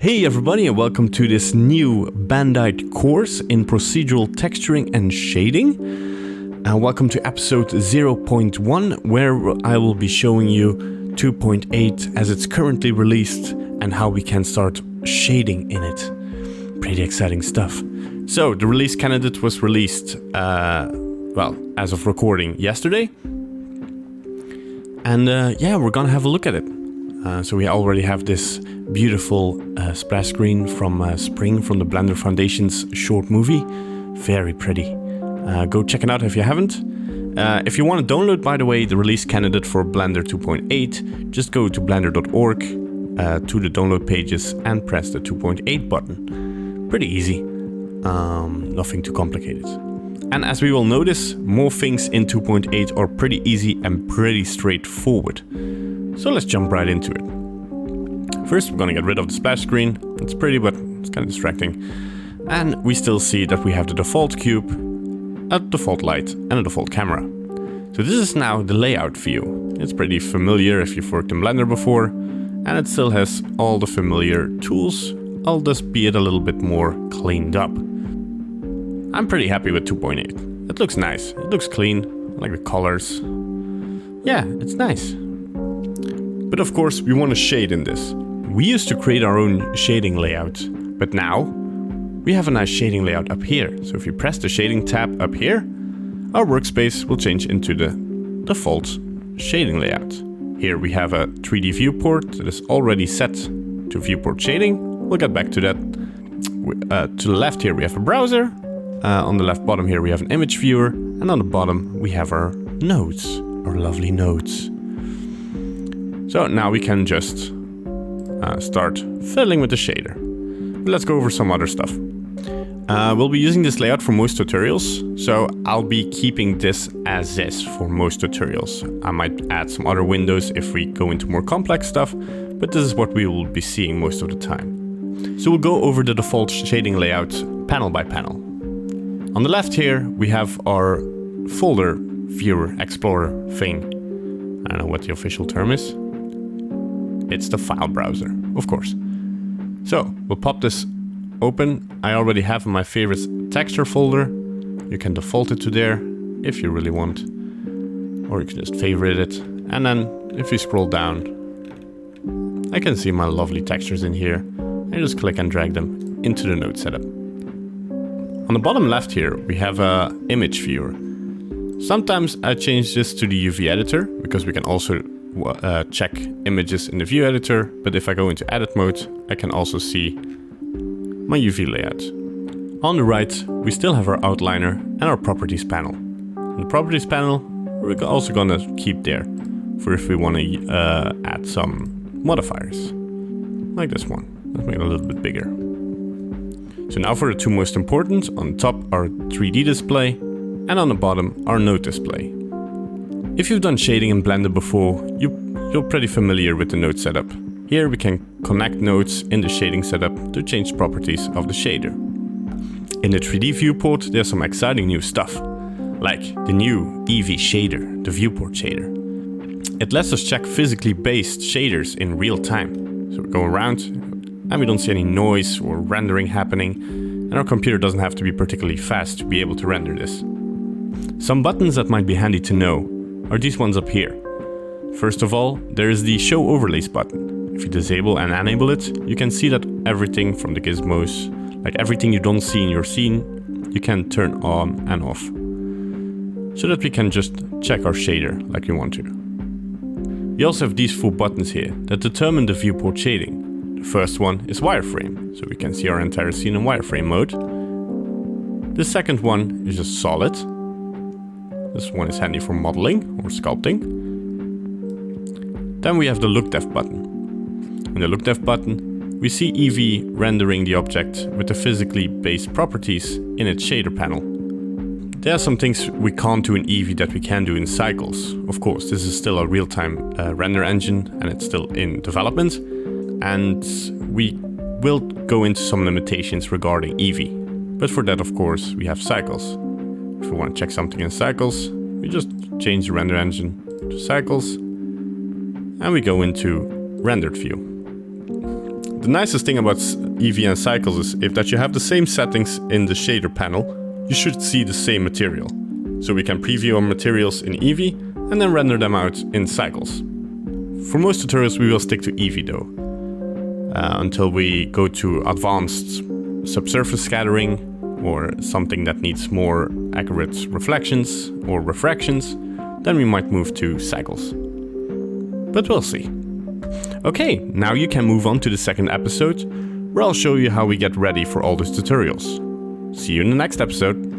Hey everybody, and welcome to this new Bandyte course in procedural texturing and shading. Welcome to episode 0.1, where I will be showing you 2.8 as it's currently released and how we can start shading in it. Pretty exciting stuff. So the release candidate was released, as of recording yesterday. And we're gonna have a look at it. So we already have this beautiful splash screen from Spring from the Blender Foundation's short movie. Very pretty. Go check it out if you haven't. If you want to download, by the way, the release candidate for Blender 2.8, just go to blender.org to the download pages and press the 2.8 button. Pretty easy. Nothing too complicated. And as we will notice, more things in 2.8 are pretty easy and pretty straightforward. So let's jump right into it. First, we're going to get rid of the splash screen. It's pretty, but it's kind of distracting. And we still see that we have the default cube, a default light, and a default camera. So this is now the layout view. It's pretty familiar if you've worked in Blender before, and it still has all the familiar tools. I'll just be it a little bit more cleaned up. I'm pretty happy with 2.8. It looks nice. It looks clean. I like the colors. Yeah, it's nice. But of course, we want to shade in this. We used to create our own shading layout, but now we have a nice shading layout up here. So if you press the shading tab up here, our workspace will change into the default shading layout. Here we have a 3D viewport that is already set to viewport shading. We'll get back to that. To the left here we have a browser. On the left bottom here we have an image viewer. And on the bottom we have our nodes, our lovely nodes. So now we can just start fiddling with the shader. But let's go over some other stuff. We'll be using this layout for most tutorials, so I'll be keeping this as is for most tutorials. I might add some other windows if we go into more complex stuff, but this is what we will be seeing most of the time. So we'll go over the default shading layout panel by panel. On the left here, we have our folder viewer explorer thing. I don't know what the official term is. It's the file browser, of course. So we'll pop this open. I already have my favorites texture folder. You can default it to there if you really want, or you can just favorite it. And then if you scroll down, I can see my lovely textures in here. I just click and drag them into the node setup. On the bottom left here, we have a image viewer. Sometimes I change this to the UV editor because we can also check images in the view editor, but if I go into edit mode, I can also see my UV layout. On the right, we still have our outliner and our properties panel. And the properties panel, we're also gonna keep there for if we wanna add some modifiers, like this one. Let's make it a little bit bigger. So now for the two most important, on the top our 3D display, and on the bottom our node display. If you've done shading in Blender before, you're pretty familiar with the node setup. Here we can connect nodes in the shading setup to change properties of the shader. In the 3D viewport, there's some exciting new stuff, like the new EV shader, the viewport shader. It lets us check physically based shaders in real time. So we go around and we don't see any noise or rendering happening, and our computer doesn't have to be particularly fast to be able to render this. Some buttons that might be handy to know are these ones up here. First of all, there is the Show Overlays button. If you disable and enable it, you can see that everything from the gizmos, like everything you don't see in your scene, you can turn on and off. So that we can just check our shader like we want to. We also have these 4 buttons here that determine the viewport shading. The first one is wireframe, so we can see our entire scene in wireframe mode. The second one is just solid. This one is handy for modeling or sculpting. Then we have the Look Depth button. In the Look Depth button, we see Eevee rendering the object with the physically based properties in its shader panel. There are some things we can't do in Eevee that we can do in Cycles. Of course, this is still a real-time render engine and it's still in development. And we will go into some limitations regarding Eevee. But for that, of course, we have Cycles. If we want to check something in Cycles, we just change the render engine to Cycles. And we go into rendered view. The nicest thing about Eevee and Cycles is if that you have the same settings in the shader panel, you should see the same material. So we can preview our materials in Eevee and then render them out in Cycles. For most tutorials we will stick to Eevee though, until we go to advanced subsurface scattering or something that needs more accurate reflections or refractions, then we might move to Cycles. But we'll see. Okay, now you can move on to the second episode, where I'll show you how we get ready for all these tutorials. See you in the next episode.